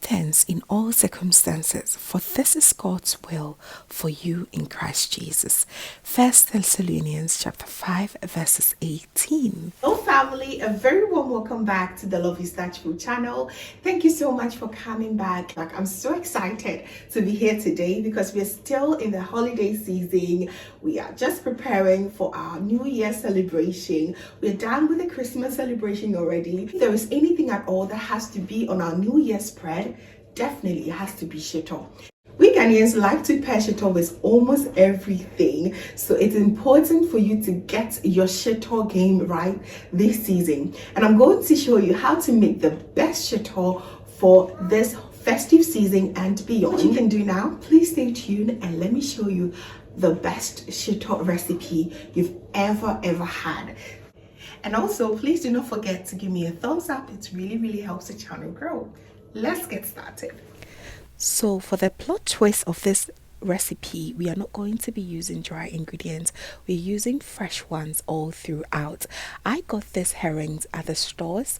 thanks in all circumstances, for this is God's will for you in Christ Jesus. 1 Thessalonians chapter 5 verses 18. Hello family, a very warm welcome back to the Lovystouch food channel. Thank you so much for coming back. I'm so excited to be here today because we're still in the holiday season. We are just preparing for our New Year celebration. We're done with the Christmas celebration already. If there is anything at all that has to be on our New Year spread, definitely it has to be Shito. We Ghanaians like to pair Shito with almost everything, so it's important for you to get your Shito game right this season. And I'm going to show you how to make the best Shito for this festive season and beyond. What you can do now, please stay tuned and let me show you the best Shito recipe you've ever had. And also, please do not forget to give me a thumbs up. It really helps the channel grow. Let's get started. So for the plot twist of this recipe, we are not going to be using dry ingredients. We're using fresh ones all throughout. I got these herrings at the stores,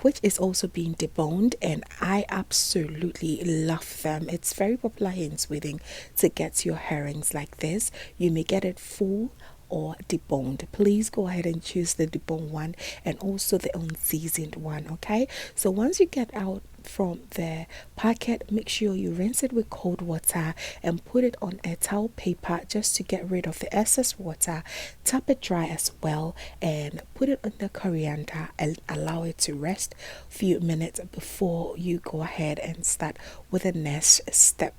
which is also being deboned, and I absolutely love them. It's very popular here in Sweden to get your herrings like this. You may get it full or deboned. Please go ahead and choose the deboned one and also the unseasoned one. Okay, so once you get out from the packet, make sure you rinse it with cold water and put it on a towel paper just to get rid of the excess water. Tap it dry as well and put it on the coriander and allow it to rest a few minutes before you go ahead and start with the next step.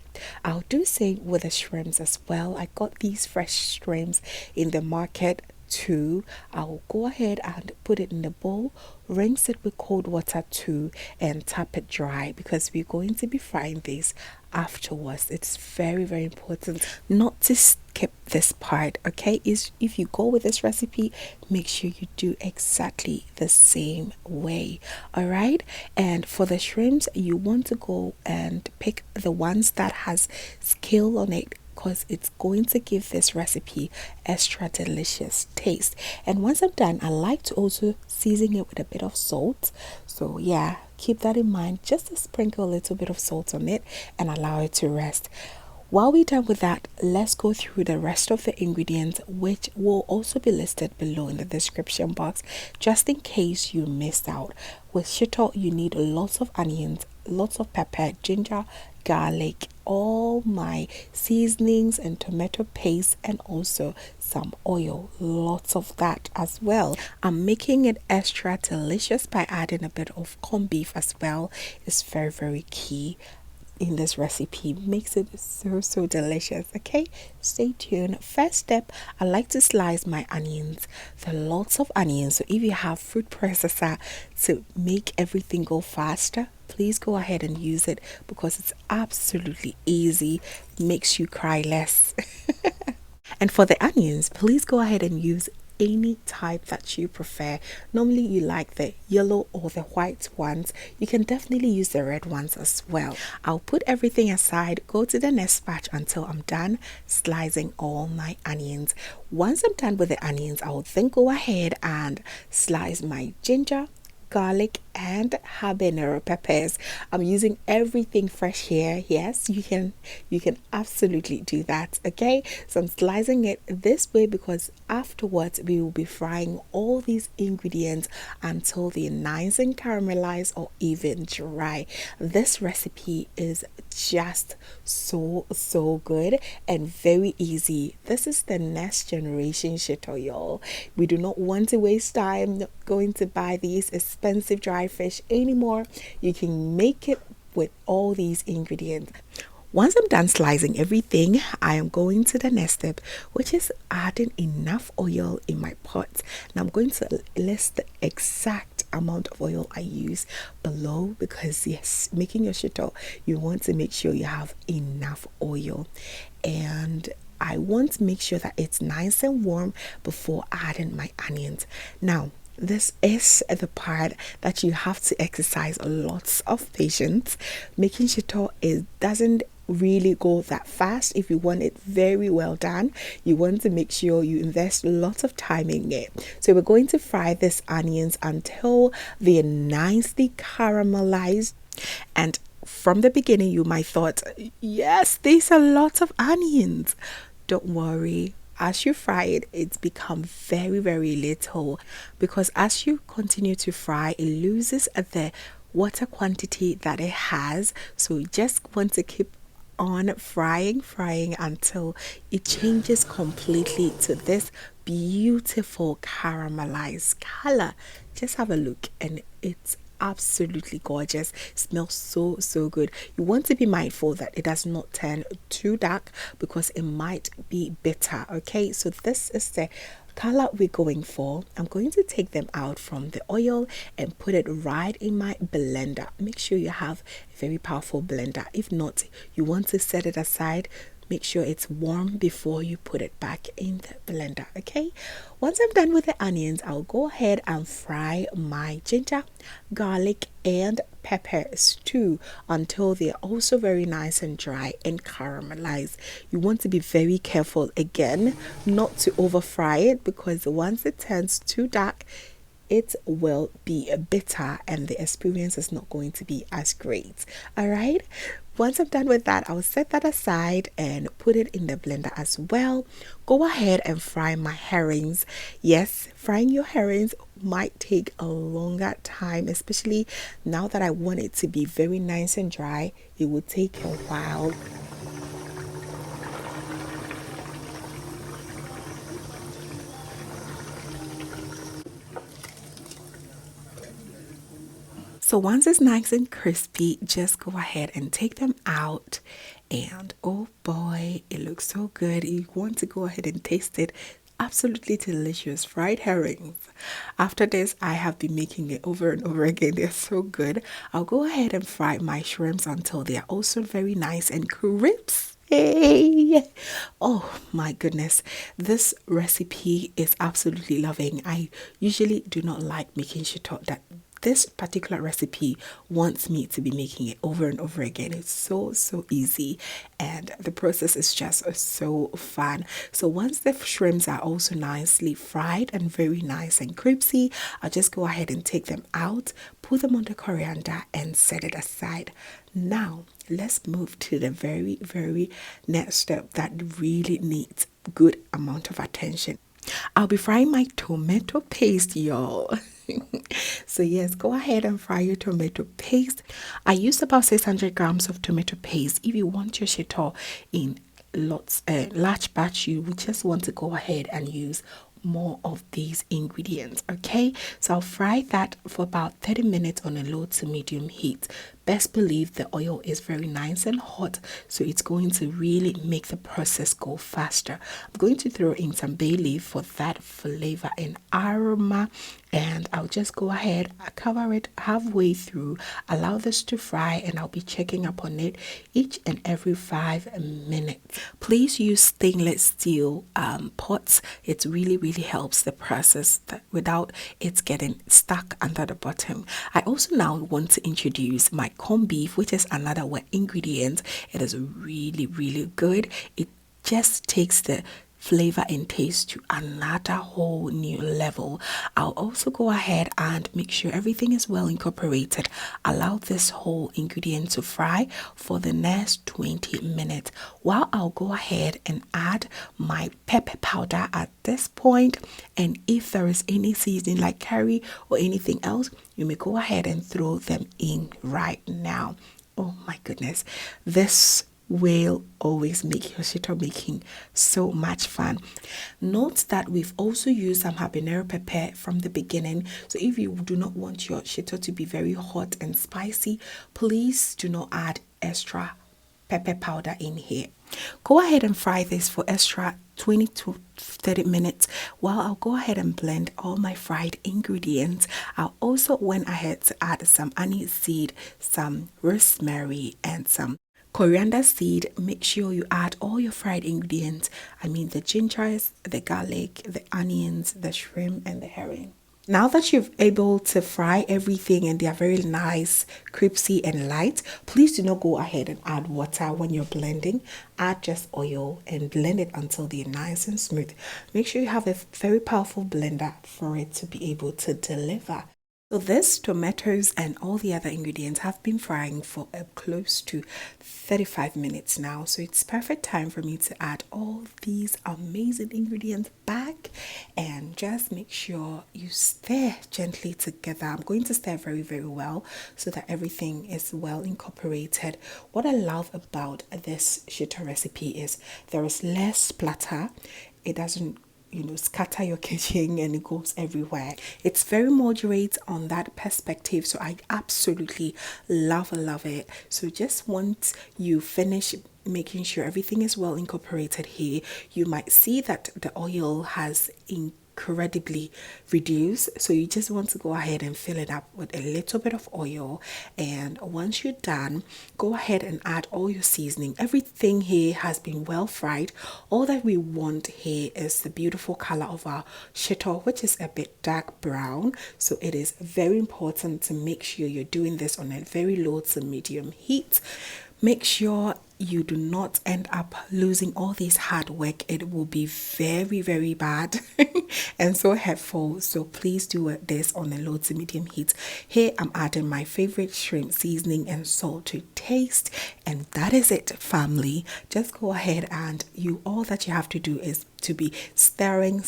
I'll do same with the shrimps as well. I got these fresh shrimps in the market too. I'll go ahead and put it in the bowl, rinse it with cold water too, and tap it dry because we're going to be frying this afterwards. It's very important not to skip this part. Okay, if you go with this recipe, make sure you do exactly the same way. All right, and for the shrimps, you want to go and pick the ones that has scale on it, because it's going to give this recipe extra delicious taste. And once I'm done, I like to also season it with a bit of salt. So yeah, keep that in mind. Just to sprinkle a little bit of salt on it and allow it to rest. While we're done with that, let's go through the rest of the ingredients, which will also be listed below in the description box, just in case you missed out. With Shito, you need lots of onions, lots of pepper, ginger, garlic, all my seasonings and tomato paste, and also some oil, lots of that as well. I'm making it extra delicious by adding a bit of corned beef as well. It's very key in this recipe, makes it so delicious. Okay, stay tuned. First step, I like to slice my onions. There are lots of onions, so if you have food processor to make everything go faster, please go ahead and use it because it's absolutely easy, makes you cry less. And for the onions, please go ahead and use any type that you prefer. Normally you like the yellow or the white ones. You can definitely use the red ones as well. I'll put everything aside, go to the next batch until I'm done slicing all my onions. Once I'm done with the onions, I will then go ahead and slice my ginger, garlic, and habanero peppers. I'm using everything fresh here. Yes, you can absolutely do that. Okay, so I'm slicing it this way because afterwards we will be frying all these ingredients until they're nice and caramelized or even dry. This recipe is just so good and very easy. This is the next generation Shito, y'all. We do not want to waste time going to buy these expensive dry fish anymore. You can make it with all these ingredients. Once I'm done slicing everything, I am going to the next step, which is adding enough oil in my pot. Now I'm going to list the exact amount of oil I use below because yes, making your Shito, you want to make sure you have enough oil, and I want to make sure that it's nice and warm before adding my onions. Now this is the part that you have to exercise lots of patience. Making Shito doesn't really go that fast. If you want it very well done, you want to make sure you invest lots of time in it. So we're going to fry these onions until they're nicely caramelized, and from the beginning you might thought, yes, there's a lot of onions. Don't worry. As you fry it, it's become very, very little, because as you continue to fry, it loses the water quantity that it has. So you just want to keep on frying until it changes completely to this beautiful caramelized color. Just have a look, and it's absolutely gorgeous. Smells so good. You want to be mindful that it does not turn too dark, because it might be bitter. Okay, so this is the color we're going for. I'm going to take them out from the oil and put it right in my blender. Make sure you have a very powerful blender. If not, you want to set it aside. Make sure it's warm before you put it back in the blender. Okay, once I'm done with the onions, I'll go ahead and fry my ginger, garlic, and pepper stew until they're also very nice and dry and caramelized. You want to be very careful again not to over fry it, because once it turns too dark, it will be bitter and the experience is not going to be as great. All right, once I'm done with that, I'll set that aside and put it in the blender as well. Go ahead and fry my herrings. Yes, frying your herrings might take a longer time, especially now that I want it to be very nice and dry. It will take a while. So once it's nice and crispy, just go ahead and take them out. And oh boy, it looks so good. You want to go ahead and taste it. Absolutely delicious fried herrings. After this, I have been making it over and over again. They're so good. I'll go ahead and fry my shrimps until they are also very nice and crisp. Hey, oh my goodness, this recipe is absolutely loving. I usually do not like making shito. That this particular recipe wants me to be making it over and over again. It's so easy, and the process is just so fun. So once the shrimps are also nicely fried and very nice and crispy, I'll just go ahead and take them out, put them on the coriander, and set it aside. Now let's move to the very next step that really needs good amount of attention. I'll be frying my tomato paste, y'all. So yes, go ahead and fry your tomato paste. I used about 600 grams of tomato paste. If you want your shito in large batch, you would just want to go ahead and use more of these ingredients. Okay, so I'll fry that for about 30 minutes on a low to medium heat. Best believe the oil is very nice and hot, so it's going to really make the process go faster. I'm going to throw in some bay leaf for that flavor and aroma, and I'll just go ahead, cover it halfway through, allow this to fry, and I'll be checking up on it each and every 5 minutes. Please use stainless steel pots. It really helps the process without it getting stuck under the bottom. I also now want to introduce my corned beef, which is another wet ingredient. It is really good. It just takes the flavor and taste to another whole new level. I'll also go ahead and make sure everything is well incorporated. Allow this whole ingredient to fry for the next 20 minutes, while I'll go ahead and add my pepper powder at this point. And if there is any seasoning like curry or anything else, you may go ahead and throw them in right now. Oh my goodness, this will always make your shito making so much fun. Note that we've also used some habanero pepper from the beginning, so if you do not want your shito to be very hot and spicy, please do not add extra pepper powder in here. Go ahead and fry this for extra 20 to 30 minutes while I'll go ahead and blend all my fried ingredients. I also went ahead to add some aniseed, some rosemary, and some coriander seed. Make sure you add all your fried ingredients. I mean the gingers, the garlic, the onions, the shrimp, and the herring. Now that you've able to fry everything and they are very nice, crispy and light, please do not go ahead and add water when you're blending. Add just oil and blend it until they're nice and smooth. Make sure you have a very powerful blender for it to be able to deliver. So this tomatoes and all the other ingredients have been frying for close to 35 minutes now. So it's perfect time for me to add all these amazing ingredients back and just make sure you stir gently together. I'm going to stir very, very well so that everything is well incorporated. What I love about this Shito recipe is there is less splatter. It doesn't scatter your kitchen and it goes everywhere. It's very moderate on that perspective, so I absolutely love it. So just once you finish making sure everything is well incorporated here, you might see that the oil has incredibly reduced, so you just want to go ahead and fill it up with a little bit of oil. And once you're done, go ahead and add all your seasoning. Everything here has been well fried. All that we want here is the beautiful color of our shito, which is a bit dark brown. So it is very important to make sure you're doing this on a very low to medium heat. Make sure you do not end up losing all this hard work. It will be very, very bad and so hurtful. So please do this on a low to medium heat. Here I'm adding my favorite shrimp seasoning and salt to taste, and that is it, family. Just go ahead and all that you have to do is to be stirring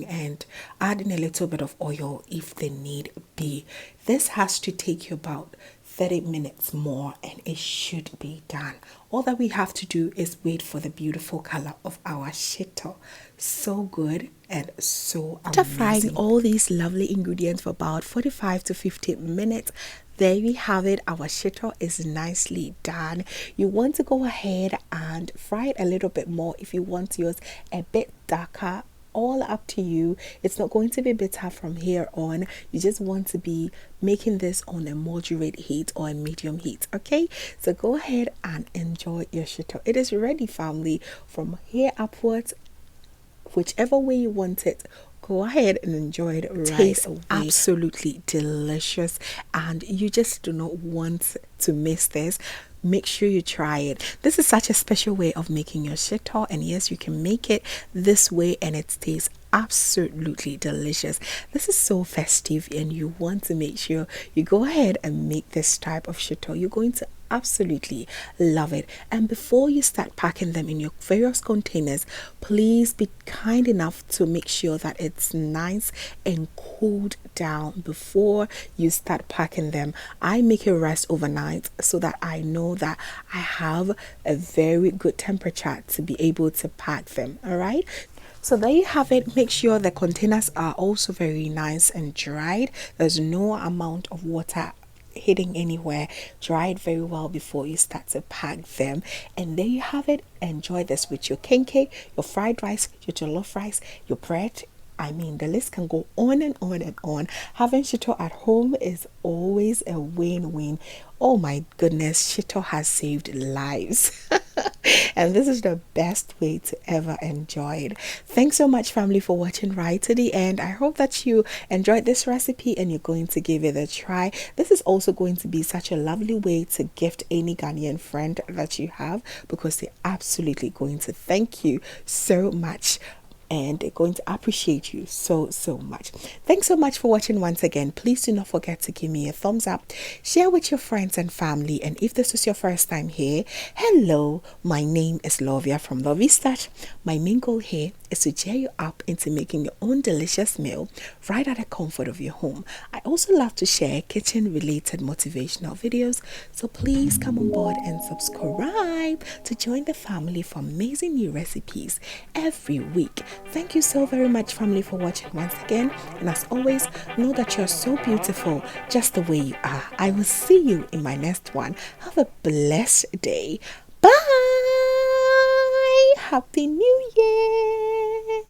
and adding a little bit of oil if the need be. This has to take you about 30 minutes more and it should be done. All that we have to do is wait for the beautiful color of our shito. So good and so amazing. After frying all these lovely ingredients for about 45 to 50 minutes, there we have it. Our shito is nicely done. You want to go ahead and fry it a little bit more if you want yours a bit darker. All up to you. It's not going to be bitter from here on. You just want to be making this on a moderate heat or a medium heat. Okay, so go ahead and enjoy your shito. It is ready, family. From here upwards, whichever way you want it, go ahead and enjoy it right away. Absolutely delicious, and you just do not want to miss this. Make sure you try it. This is such a special way of making your shito, and yes, you can make it this way and it tastes absolutely delicious. This is so festive and you want to make sure you go ahead and make this type of shito. You're going to absolutely love it. And before you start packing them in your various containers, please be kind enough to make sure that it's nice and cooled down before you start packing them. I make it rest overnight so that I know that I have a very good temperature to be able to pack them. All right, so there you have it. Make sure the containers are also very nice and dried. There's no amount of water hitting anywhere. Dry it very well before you start to pack them. And there you have it. Enjoy this with your kenke, your fried rice, your jollof rice, your bread. I mean, the list can go on and on and on. Having shito at home is always a win-win. Oh my goodness, shito has saved lives. And this is the best way to ever enjoy it. Thanks so much, family, for watching right to the end. I hope that you enjoyed this recipe and you're going to give it a try. This is also going to be such a lovely way to gift any Ghanaian friend that you have, because they're absolutely going to thank you so much. And they're going to appreciate you so much. Thanks so much for watching once again. Please do not forget to give me a thumbs up, share with your friends and family, and if this is your first time here, hello, my name is Lovia from Lovystouch. My main goal here is to cheer you up into making your own delicious meal right at the comfort of your home. I also love to share kitchen related motivational videos, so please come on board and subscribe to join the family for amazing new recipes every week. Thank you so very much, family, for watching once again, and as always, know that you're so beautiful just the way you are. I will see you in my next one. Have a blessed day. Bye. Happy New Year.